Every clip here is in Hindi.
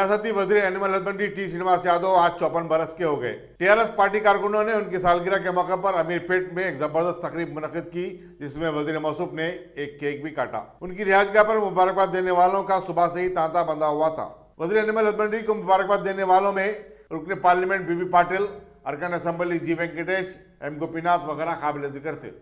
रियासती वजीर animal husbandry T Srinivas Yadav आज 54 बरस के हो गए। टीआरएस पार्टी कारकुनों ने उनकी सालगिरह के मौके पर अमीरपेट में एक जबरदस्त तकरीब मुनक्किद की, जिसमें वजीर मौसूफ ने एक केक भी काटा। उनकी रिहाइशगाह पर मुबारकबाद देने वालों का सुबह से ही तांता बंधा हुआ था। वजीर एनिमल हस्बेंड्री को मुबारकबाद देने वालों में रुकने पार्लियामेंट बीबी पाटिल, अर्कान असेंबली जी वेंकटेश, एम गोपीनाथ वगैरह काबिल जिक्र थे।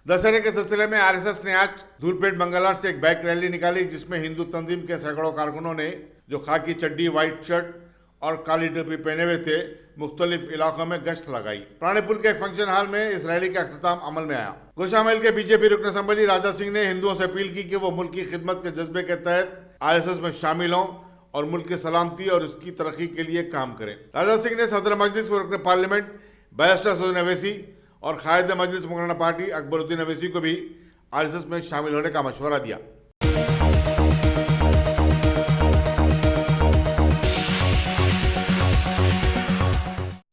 दशहरे के सिलसिले में आरएसएस ने आज धूलपेट मंगलहाट से एक बाइक रैली निकाली, जिसमें हिंदू तंजीम के सैकड़ों कारकुनों ने, जो खाकी चड्डी, व्हाइट शर्ट और काली टोपी पहने हुए थे, मुख्तलिफ इलाकों में गश्त लगाई। प्राणीपुल के एक फंक्शन हॉल में इस रैली का अख्तिताम अमल में आया। गोशामहल के बीजेपी रुकन असेंबली राजा सिंह ने हिंदुओं से अपील की कि वो मुल्क की खिदमत के जज्बे के तहत आरएसएस में शामिल हों और मुल्क की सलामती और उसकी तरक्की के लिए काम करें। राजा सिंह ने सदर मजलिस को रुकन पार्लियामेंट बैरिस्टर सऊदी अवैसी और कायद मजलिस मुकर्रर पार्टी अकबरुद्दीन अवैसी को भी आरएसएस में शामिल होने का मशवरा दिया।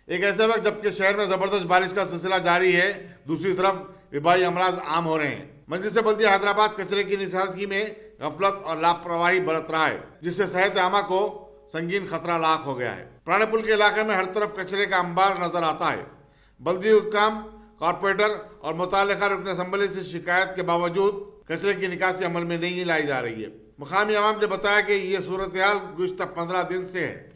एक ऐसे वक्त जबकि शहर में जबरदस्त बारिश का सिलसिला जारी है, दूसरी तरफ वबाई अमराज आम हो रहे हैं। मजलिस बल्दिया हैदराबाद कचरे की निकासी में गफलत और लापरवाही बरत रहा है, जिससे सेहत आमा को संगीन खतरा लाक हो गया है। प्राणीपुल के इलाके में हर तरफ कचरे का अंबार नजर आता है। बल्दी हुक्काम, कॉर्पोरेटर और मुतालिका रुकन असेंबली से शिकायत के बावजूद कचरे की निकासी अमल में नहीं लाई जा रही है। मुकामी अवाम ने बताया कि ये सूरत हाल गुज़िश्ता 15 दिन से है।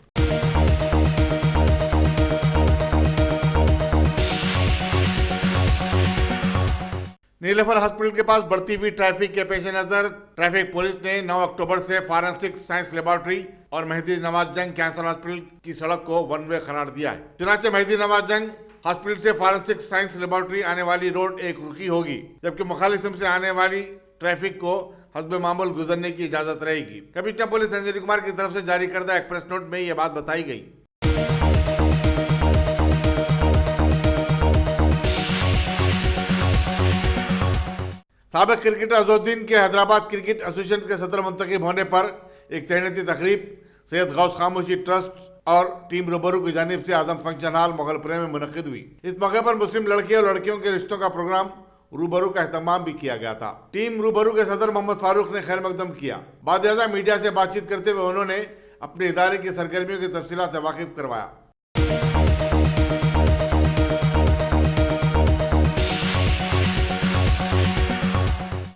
नीलोफर हॉस्पिटल के पास बढ़ती हुई ट्रैफिक के पेश नजर ट्रैफिक पुलिस ने 9 अक्टूबर से फॉरेंसिक साइंस लेबोरेटरी और मेहदी नवाज जंग कैंसर हॉस्पिटल की सड़क को वन वे करार दिया है। चुनाचे मेहदी नवाज जंग हॉस्पिटल से फॉरेंसिक साइंस लेबोरेटरी आने वाली रोड एक रुखी होगी, जबकि मुखालिफ से आने वाली ट्रैफिक को हस्बे मामूल गुजरने की इजाजत रहेगी। कमिश्नर पुलिस संजय कुमार की तरफ से जारी करदा एक प्रेस नोट में यह बात बताई गई। साबिक क्रिकेटर अजहरुद्दीन के हैदराबाद क्रिकेट एसोसिएशन के सदर मुंतखब होने पर एक तहनीती तकरीब सैयद गौस खामोशी ट्रस्ट और टीम रूबरू की जानिब से आजम फंक्शन हॉल मोगलपुरे में मुनक्किद हुई। इस मौके पर मुस्लिम लड़के और लड़कियों के रिश्तों का प्रोग्राम रूबरू का एहतमाम भी किया गया था। टीम रूबरू के सदर मोहम्मद फारूक ने खैर मकदम किया। बाद मीडिया से बातचीत करते हुए उन्होंने अपने इदारे की सरगर्मियों की तफसीलात से वाकिफ करवाया।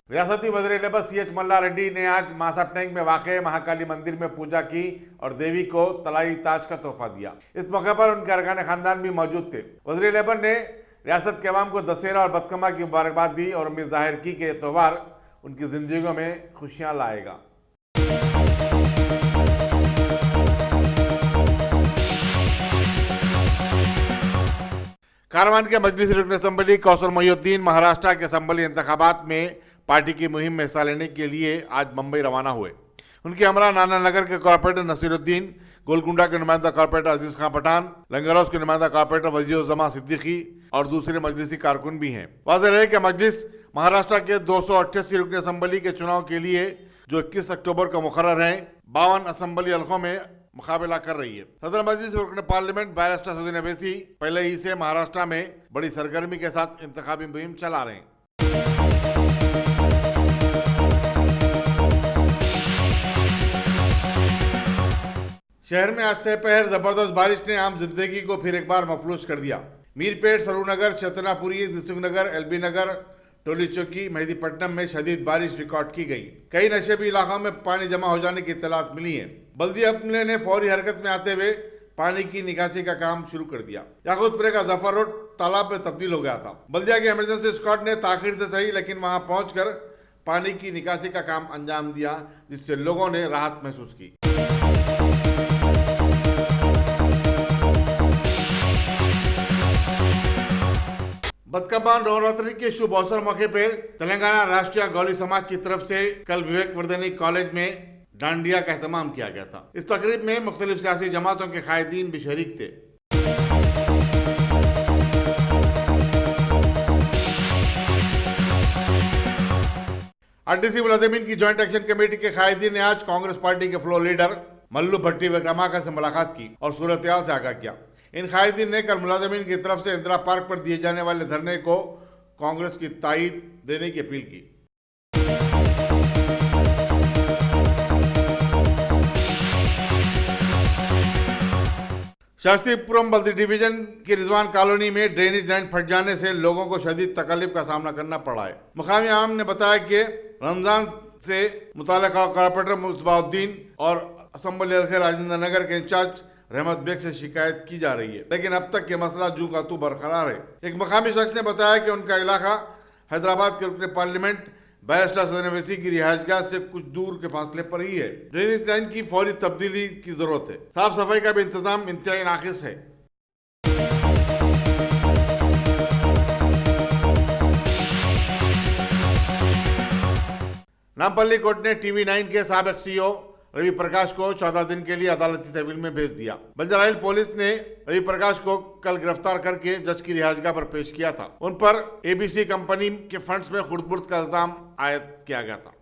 रियासती वज़ीर लेबर सीएच मल्ला रेड्डी ने आज मासाब टैंक में वाक़े महाकाली मंदिर में पूजा की और देवी को तलाई ताज का तोहफा दिया। इस मौके पर उनके अरकान खानदान भी मौजूद थे। वज़ीर लेबर ने रियासत के अवाम को दशहरा और बदकमा की मुबारकबाद दी और उम्मीद जाहिर की कि यह त्यौहार उनकी जिंदगियों में खुशियां लाएगा। कारवान के मजलिस रुकन असेंबली कौसर मोहिउद्दीन महाराष्ट्र के असेंबली इंतखाबात में पार्टी की मुहिम में हिस्सा लेने के लिए आज मुंबई रवाना हुए। उनके हमरा नाना नगर के कॉर्पोरेटर नसीरुद्दीन, गोलकुंडा के नुमाइंदा कॉर्पोरेटर अजीज खान पठान, लंगरौस के नुमाइंदा कॉर्पोरेटर वजीरुज़्ज़मा सिद्दीकी और दूसरे मजलिसी कारकुन भी हैं। वाज़ेह रहे कि मजलिस महाराष्ट्र के 288 रुकन असेंबली के चुनाव के लिए, जो 21 अक्टूबर को मुकर्रर हैं, 52 असेंबली हल्कों में मुकाबला कर रही है। सदर मजलिस रुकन पार्लियामेंट बैरिस्टर सऊदी अवैसी पहले ही से महाराष्ट्र में बड़ी सरगर्मी के साथ इंतखाबी मुहिम चला रहे हैं। शहर में आज से पहर जबरदस्त बारिश ने आम जिंदगी को फिर एक बार मफलूज कर दिया। मीरपेट, सरूनगर, छतनापुरी, दिलसुख नगर, एलबी नगर, टोली चौकी, मेहदीपट्टनम में शदीद बारिश रिकॉर्ड की गई। कई नशेबी इलाकों में पानी जमा हो जाने की इत्तलात मिली है। बल्दिया अमले ने फौरी हरकत में आते हुए पानी की निकासी का काम शुरू कर दिया। याकूतपुरे का जफर रोड तालाब में तब्दील हो गया था। बल्दिया के इमरजेंसी स्क्वाड ने ताखिर से सही लेकिन वहां पहुंचकर पानी की निकासी का काम अंजाम दिया, जिससे लोगों ने राहत महसूस की। बदकमान नवरात्रि के शुभ अवसर मौके पर तेलंगाना राष्ट्रीय गौली समाज की तरफ से कल विवेक वर्धनी कॉलेज में डांडिया का एहतमाम किया गया था। इस तकरीब में मुख्तलिफ सियासी जमातों के कायदीन भी शरीक थे। आरटीसी मुलाजिमीन की ज्वाइंट एक्शन कमेटी के कायदीन ने आज कांग्रेस पार्टी के फ्लोर लीडर मल्लू भट्टी विक्रमाका से मुलाकात की और सूरत हाल से आगाह किया। इन कायदीन ने कल मुलाजिमीन की तरफ से इंदिरा पार्क पर दिए जाने वाले धरने को कांग्रेस की ताईद देने की अपील की। शास्त्रीपुरम बल्दी डिवीजन की रिजवान कॉलोनी में ड्रेनेज लाइन फट जाने से लोगों को शदीद तकलीफ का सामना करना पड़ा है। मुकामी आवाम ने बताया कि रमजान से मुताल्लिका कॉर्पोरेटर मुसबाउद्दीन और असम्बली हल्के राजेंद्र नगर के इंचार्ज रहमत बेग से शिकायत की जा रही है, लेकिन अब तक ये मसला जू का तू बरकरार है। एक मकामी शख्स ने बताया कि उनका इलाका हैदराबाद के रुकने पार्लियामेंट बैरिस्टर सदन ओवैसी की रिहायशगाह से कुछ दूर के फासले पर ही है। ड्रेनेज लाइन की फौरी तब्दीली की जरूरत है। साफ सफाई का भी इंतजाम इंतहाई नाकिस है। नामपल्ली कोर्ट ने TV9 के साबिक CEO रवि प्रकाश को 14 दिन के लिए अदालती तहवील में भेज दिया। बंजारा हिल पुलिस ने रवि प्रकाश को कल गिरफ्तार करके जज की रिहायशगाह पर पेश किया था। उन पर ABC कंपनी के फंड्स में खुर्द-बुर्द का इल्जाम आयद किया गया था।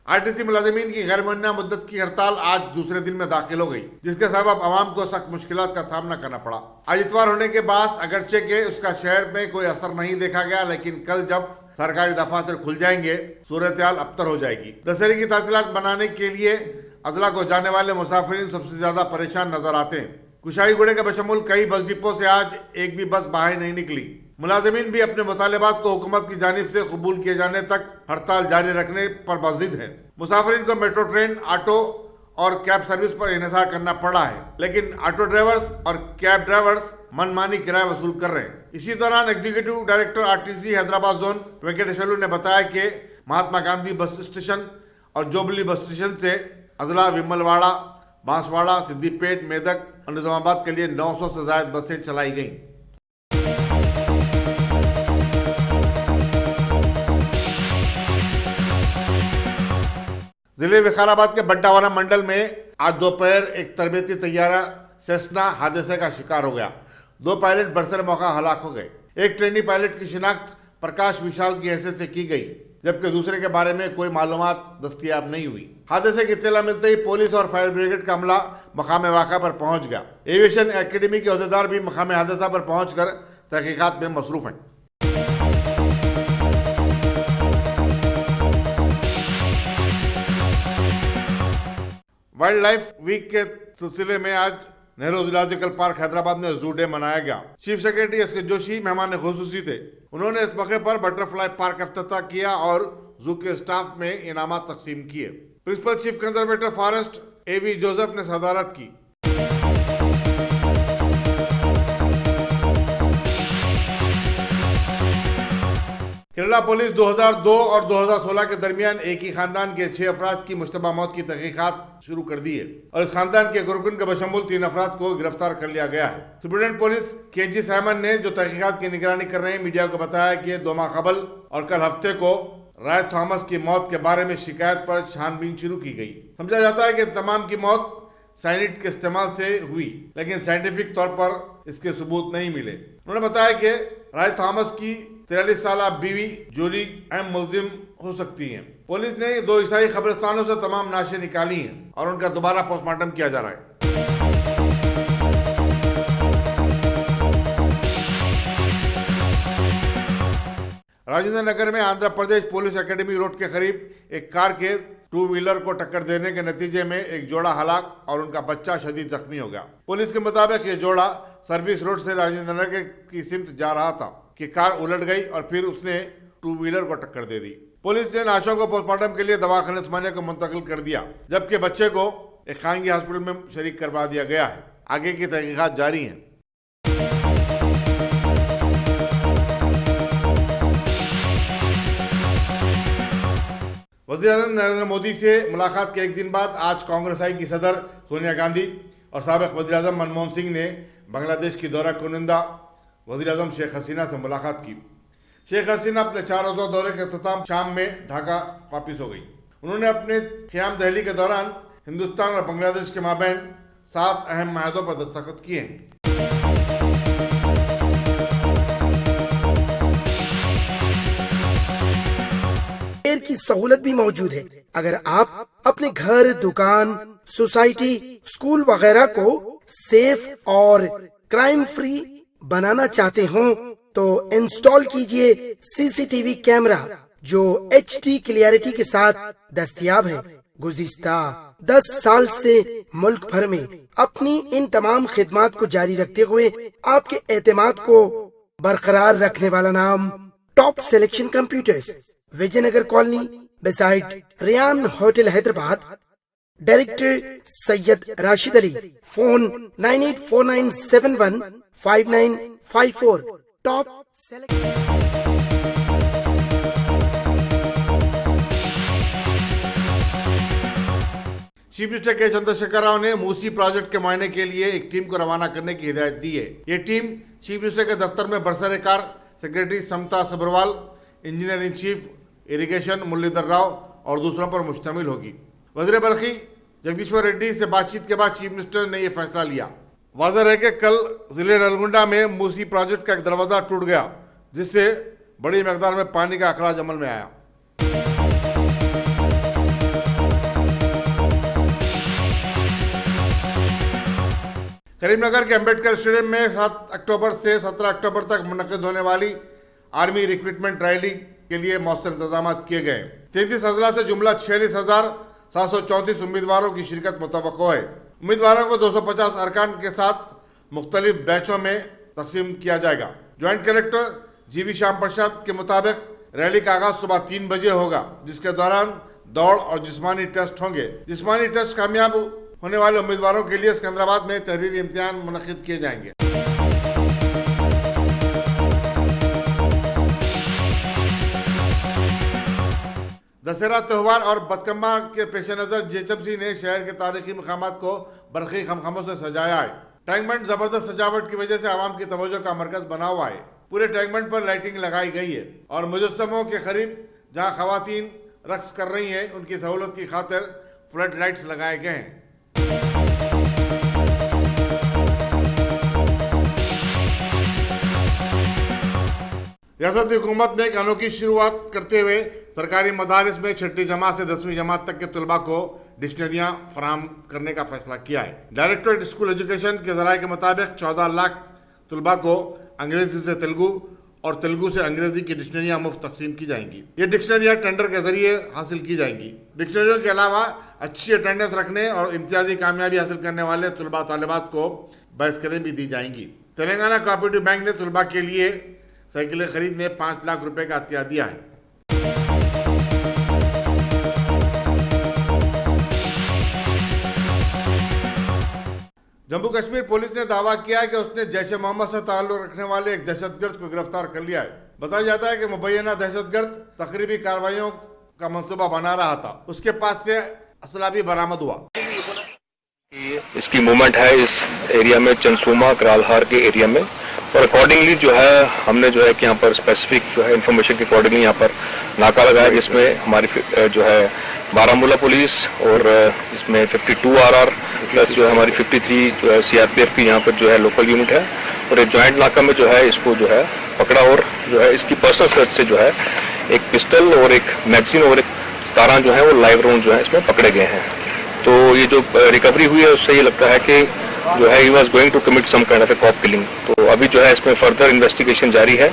RTC मुलाजिमीन की गैर मुअय्यना मुद्दत की हड़ताल आज दूसरे दिन में दाखिल हो गई, जिसके सबब आवाम को सख्त मुश्किलात का सामना करना पड़ा। आज इतवार होने के बाद अगरचे के उसका शहर में कोई असर नहीं देखा गया, लेकिन कल जब सरकारी दफातर खुल जाएंगे सूरत हाल अबतर हो जाएगी। दशहरे की तातीलात बनाने के लिए अजला को जाने वाले मुसाफिरीन सबसे ज्यादा परेशान नजर आते हैं। कुशाईगुड़े के बशमुल कई बस डिपो से आज एक भी बस बाहर नहीं निकली। मुलाजिमीन भी अपने मुतालिबात को हुकूमत की जानिब से कबूल किए जाने तक हड़ताल जारी रखने पर बाजिद है। मुसाफिरीन को मेट्रो ट्रेन, ऑटो और कैब सर्विस पर इन्हिसार करना पड़ा है, लेकिन ऑटो ड्राइवर्स और कैब ड्राइवर्स मनमानी किराया वसूल कर रहे हैं। इसी दौरान executive director RTC Hyderabad zone Venkateswarlu ने बताया कि महात्मा गांधी बस स्टेशन और जोबली बस स्टेशन से अजला, विमलवाड़ा, बांसवाड़ा, सिद्दीपेट, मेदक और निजामाबाद के लिए 900 से ज्यादा बसें चलाई गईं। जिले विकाराबाद के बंटावाला मंडल में आज दोपहर एक तरबेती तैयारा सेस्ना हादसे का शिकार हो गया। 2 पायलट बरसर मौका हलाक हो गए। एक ट्रेनी पायलट की शिनाख्त प्रकाश विशाल की हैसियत से की गई, जबकि दूसरे के बारे में कोई मालूमात दस्तयाब नहीं हुई। हादसे की इत्तला मिलते ही पुलिस और फायर ब्रिगेड का अमला मकाम वाक़ा पर पहुंच गया। एविएशन एकेडमी के अहदेदार भी मकाम हादसा पर पहुंचकर तहकीकात में मसरूफ हैं। वाइल्ड लाइफ वीक के सिलसिले में आज नेहरू जूलॉजिकल पार्क हैदराबाद में जू डे मनाया गया। चीफ सेक्रेटरी SK जोशी मेहमान खुसूसी थे। उन्होंने इस मौके पर बटरफ्लाई पार्क इफ्तिताह किया और जू के स्टाफ में इनामात तकसीम किए। Principal chief conservator forest AV Joseph ने सदारत की। केरला पुलिस 2002 और 2016 के दरमियान एक ही खानदान के 6 अफराद की मुश्तबा मौत की तहकीकात शुरू कर दी है और इस खानदान के गुरकुन के बशमुल 3 अफराद को गिरफ्तार कर लिया गया है। सुप्रीडेंट पुलिस KG साइमन ने, जो तहकीकात की निगरानी कर रहे हैं, मीडिया को बताया कि 2 माह कबल और कल हफ्ते को राय थॉमस की मौत के बारे में शिकायत पर छानबीन शुरू की गई। समझा जाता है कि तमाम की मौत साइनिड के इस्तेमाल से हुई, लेकिन साइंटिफिक तौर पर इसके सबूत नहीं मिले। उन्होंने बताया कि राय थॉमस की 43 साल बीवी जोली अहम मुलजिम हो सकती हैं। पुलिस ने 2 ईसाई कब्रिस्तानों से तमाम नाशें निकाली हैं और उनका दोबारा पोस्टमार्टम किया जा रहा है। राजेंद्र नगर में Andhra Pradesh police academy road के करीब एक कार के 2 व्हीलर को टक्कर देने के नतीजे में एक जोड़ा हलाक और उनका बच्चा शदीद जख्मी हो गया। पुलिस के मुताबिक ये जोड़ा सर्विस रोड से राजेंद्र नगर की सिमत जा रहा था कि कार उलट गई और फिर उसने 2 व्हीलर को टक्कर दे दी। पुलिस ने लाशों को पोस्टमार्टम के लिए दवाखाने उस्मानिया को मुंतकिल कर दिया, जबकि बच्चे को एक खानगी हॉस्पिटल में शरीक करवा दिया गया है। आगे की तहकीकात जारी हैं। वज़ीर-ए-आज़म नरेंद्र मोदी से मुलाकात के एक दिन बाद आज कांग्रेस आई की सदर सोनिया गांधी और साबिक वज़ीर-ए-आज़म मनमोहन सिंह ने बांग्लादेश की दौरा कुनिंदा वज़ीर-ए-आज़म शेख हसीना से मुलाकात की। शेख हसीना अपने 4 रोज़ा दौरे के अख्ताम शाम में ढाका वापस हो गई। उन्होंने अपने क़याम दहली के दौरान हिंदुस्तान और बांग्लादेश के माबैन 7 अहम माहदों पर दस्तखत किए हैं। की सहूलत भी मौजूद है। अगर आप अपने घर, दुकान सोसाइटी, स्कूल वगैरह को सेफ और क्राइम फ्री बनाना चाहते हो तो इंस्टॉल कीजिए सीसीटीवी कैमरा जो HD क्लियरिटी के साथ दस्तयाब है। गुज़िश्ता 10 साल से मुल्क भर में अपनी इन तमाम खिदमात को जारी रखते हुए आपके एतमाद को बरकरार रखने वाला नाम top selection computers, Vijayanagar colony, beside Riyan hotel, Hyderabad. Director Syed Rashid Ali. Phone 9849715954। Top chief minister K Chandrashekar Rao ने मूसी प्रोजेक्ट के मुआयने के लिए एक टीम को रवाना करने की हिदायत दी है। ये टीम चीफ मिनिस्टर के दफ्तर में बरसरेकार secretary Samata Sabharwal, engineer in chief irrigation Muralidhar Rao और दूसरों पर मुश्तमिल होगी। वज़ीर बरखी जगदीश्वर रेड्डी से बातचीत के बाद चीफ मिनिस्टर ने यह फैसला लिया। वाज़ेह है कि कल जिले नलगुंडा में मूसी प्रोजेक्ट का एक दरवाजा टूट गया, जिससे बड़ी मकदार में पानी का अखराज अमल में आया। करीमनगर के अंबेडकर स्टेडियम में 7 अक्टूबर से 17 अक्टूबर तक मुनक्किद होने वाली आर्मी रिक्रूटमेंट रैली के लिए मौसर इंतजाम किए गए। 33 अजला से जुमला 46,734 उम्मीदवारों की शिरकत मुतवक्को है। उम्मीदवारों को 250 अरकान के साथ मुख्तलिफ बैचों में तकसीम किया जाएगा। Joint collector GV Shyam Prasad के मुताबिक रैली का आगाज सुबह 3 बजे होगा, जिसके दौरान दौड़ और जिस्मानी टेस्ट होंगे। जिस्मानी टेस्ट कामयाब होने वाले उम्मीदवारों के लिए सिकंदराबाद में तहरीरी इम्तिहान मुनक्किद किए जाएंगे। दशहरा त्यौहार और बदकम्मा के पेश नजर JHMC ने शहर के तारीखी मकामात को बरक़ी खमखमों से सजाया है। टैंकबंड जबरदस्त सजावट की वजह से आवाम की तवज्जो का मरकज बना हुआ है। पूरे टैंकबंड पर लाइटिंग लगाई गई है और मुजस्समों के करीब जहां खवातीन रक्स कर रही हैं, उनकी सहूलत की खातिर फ्लड लाइट्स लगाए गए हैं। रियासती हुकूमत ने एक अनोखी शुरुआत करते हुए सरकारी मदारिस में 6ठी जमात से 10वीं जमात तक के तलबा को डिक्शनरियाँ फराहम करने का फैसला किया है। डायरेक्टरेट स्कूल एजुकेशन के ज़राए के मुताबिक 14 लाख तलबा को अंग्रेजी से तेलुगु और तेलुगु से अंग्रेजी की डिक्शनरियाँ मुफ्त तकसीम की जाएंगी। ये डिक्शनरियाँ टेंडर के जरिए हासिल की जाएंगी। डिक्शनरियों के अलावा अच्छी अटेंडेंस रखने और इम्तियाजी कामयाबी हासिल करने वाले तलबा तालिबात को बैस्कलें भी दी जाएंगी। तेलंगाना कोऑपरेटिव बैंक ने तलबा के लिए साइकिलें खरीद में 5 लाख रुपए का अतिया दिया है। जम्मू कश्मीर पुलिस ने दावा किया है कि उसने जैश ए मोहम्मद से ताल्लुक रखने वाले एक दहशतगर्द को गिरफ्तार कर लिया है। बताया जाता है कि मुबैना दहशतगर्द तकरीबी कार्रवाइयों का मंसूबा बना रहा था। उसके पास से असला भी बरामद हुआ। इसकी मूवमेंट है इस एरिया में, चंसूमा करालहार के एरिया में, और अकॉर्डिंगली जो है हमने जो है कि यहाँ पर स्पेसिफिक जो है इन्फॉर्मेशन के अकॉर्डिंगली यहाँ पर नाका लगाया, जिसमें हमारी जो है बारामूला पुलिस और इसमें 52 RR प्लस जो है हमारी 53 जो है CRPF की यहाँ पर जो है लोकल यूनिट है, और एक जॉइंट नाका में जो है इसको जो है पकड़ा, और जो है इसकी पर्सनल सर्च से जो है एक पिस्टल और एक मैगजीन और एक 17 जो है वो लाइव राउंड जो है इसमें पकड़े गए हैं। तो ये जो रिकवरी हुई है उससे ये लगता है कि जो है ही was going to commit some kind of a cop killing. तो अभी जो है इसमें फर्दर इन्वेस्टिगेशन जारी है,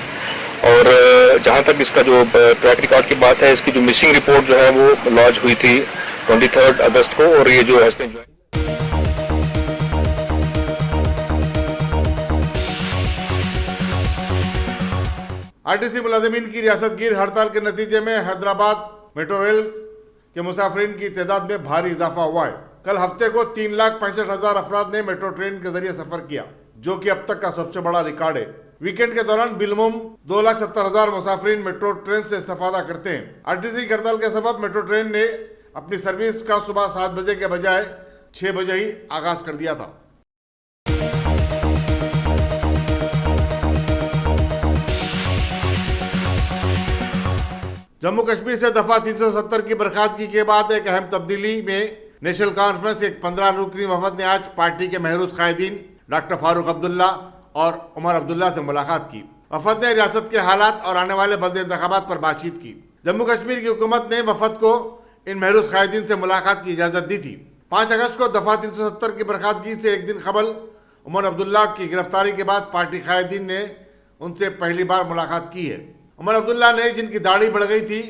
और जहाँ तक इसका जो ट्रैक रिकॉर्ड की बात है, इसकी जो मिसिंग रिपोर्ट जो है वो लॉन्च हुई थी 23 अगस्त को, और ये जो है इसमें जो है RTC मुलाजिमीन की रियासतगीर हड़ताल के नतीजे में हैदराबाद मेट्रो रेल के मुसाफिरीन की तादाद में भारी इजाफा हुआ है। कल हफ्ते को 3,65,000 अफराद ने मेट्रो ट्रेन के जरिए सफर किया, जो कि अब तक का सबसे बड़ा रिकॉर्ड है। वीकेंड के दौरान बिलमुम 2,70,000 मुसाफिरीन मेट्रो ट्रेन से इस्तेफादा करते हैं। RTC की हड़ताल के सबब मेट्रो ट्रेन ने अपनी सर्विस का सुबह 7 बजे के बजाय 6 बजे ही आगाज कर दिया था। जम्मू कश्मीर से दफा 370 की बर्खास्तगी के बाद एक अहम तब्दीली में नेशनल कॉन्फ्रेंस एक 15 रुकनी वफद ने आज पार्टी के महरूज कायदीन डॉक्टर फारूक अब्दुल्ला और उमर अब्दुल्ला से मुलाकात की। वफद ने रियासत के हालात और आने वाले बल्दी इंतखाबात पर बातचीत की। जम्मू कश्मीर की हुकूमत ने वफद को इन महरूज कायदीन से मुलाकात की इजाजत दी थी। 5 अगस्त को दफा 370 की बर्खास्तगी से एक दिन कबल उमर अब्दुल्ला की गिरफ्तारी के बाद पार्टी कायदीन ने उनसे पहली बार मुलाकात की है। उमर अब्दुल्ला ने, जिनकी दाढ़ी बढ़ गई थी,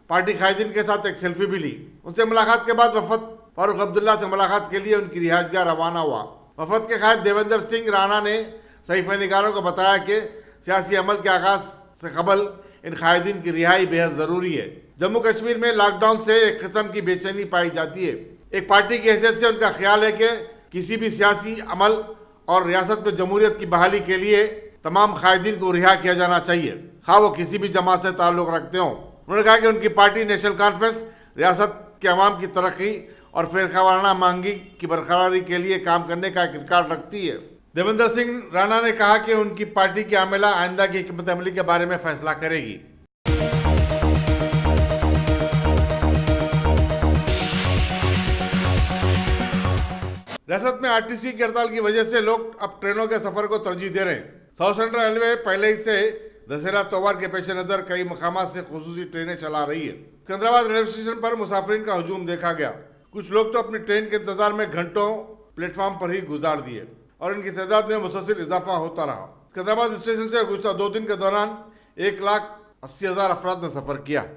पार्टी कायदीन के साथ एक सेल्फी भी ली। उनसे मुलाकात के बाद वफद फारूक अब्दुल्ला से मुलाकात के लिए उनकी रिहाइशगाह रवाना हुआ। वफद के कायद देवेंद्र सिंह राणा ने सहीफा-ए-निगारों को बताया कि सियासी अमल के आगाज से कबल इन कायदीन की रिहाई बेहद जरूरी है। जम्मू कश्मीर में लॉकडाउन से एक किस्म की बेचैनी पाई जाती है। एक पार्टी की हैसियत से उनका ख्याल है कि किसी भी सियासी अमल और रियासत में जमहूरियत की बहाली के लिए तमाम कायदीन को रिहा किया जाना चाहिए, खा वो किसी भी जमात से ताल्लुक रखते हों। उन्होंने कहा कि उनकी पार्टी नेशनल कॉन्फ्रेंस रियासत के अवाम की तरक्की और फिरकावाराना मांगी की बरकरारी के लिए काम करने का एक रिकॉर्ड रखती है। देवेंद्र सिंह राणा ने कहा कि उनकी पार्टी की आमेला आइंदा की हिकमत अमली के बारे में फैसला करेगी। रियासत में आरटीसी की हड़ताल की वजह से लोग अब ट्रेनों के सफर को तरजीह दे रहे हैं। साउथ सेंट्रल रेलवे पहले ही से दशहरा त्योहार के पेश नजर कई मकामात से खुसूसी ट्रेनें चला रही है। सिकंदराबाद रेलवे स्टेशन पर मुसाफिरीन का हुजूम देखा गया। कुछ लोग तो अपनी ट्रेन के इंतजार में घंटों प्लेटफॉर्म पर ही गुजार दिए और इनकी तादाद में मुसलसल इजाफा होता रहा। सिकंदराबाद स्टेशन से गुज़श्ता 2 दिन के दौरान 1,80,000 अफराद ने सफर किया।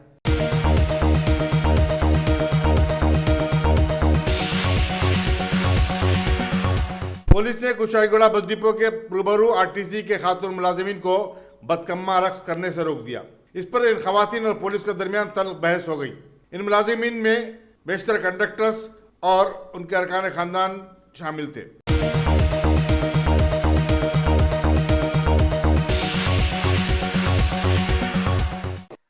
पुलिस ने कुशाईगुड़ा बस डिपो के रूबरू आरटीसी के खातून मुलाजिमीन को बदकम्मा रक्स करने से रोक दिया। इस पर इन खवातीन और पुलिस के दरमियान तल्ख बहस हो गई। इन मुलाजिमीन में बेशतर कंडक्टर्स और उनके अरकान खानदान शामिल थे।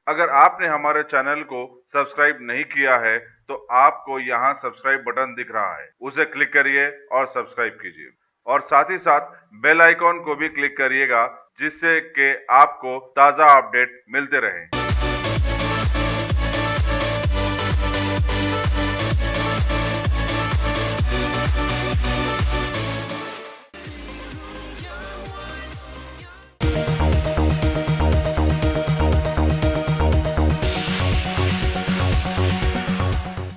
अगर आपने हमारे चैनल को सब्सक्राइब नहीं किया है तो आपको यहाँ सब्सक्राइब बटन दिख रहा है, उसे क्लिक करिए और सब्सक्राइब कीजिए और साथ ही साथ बेल आइकॉन को भी क्लिक करिएगा जिससे कि आपको ताज़ा अपडेट मिलते रहें।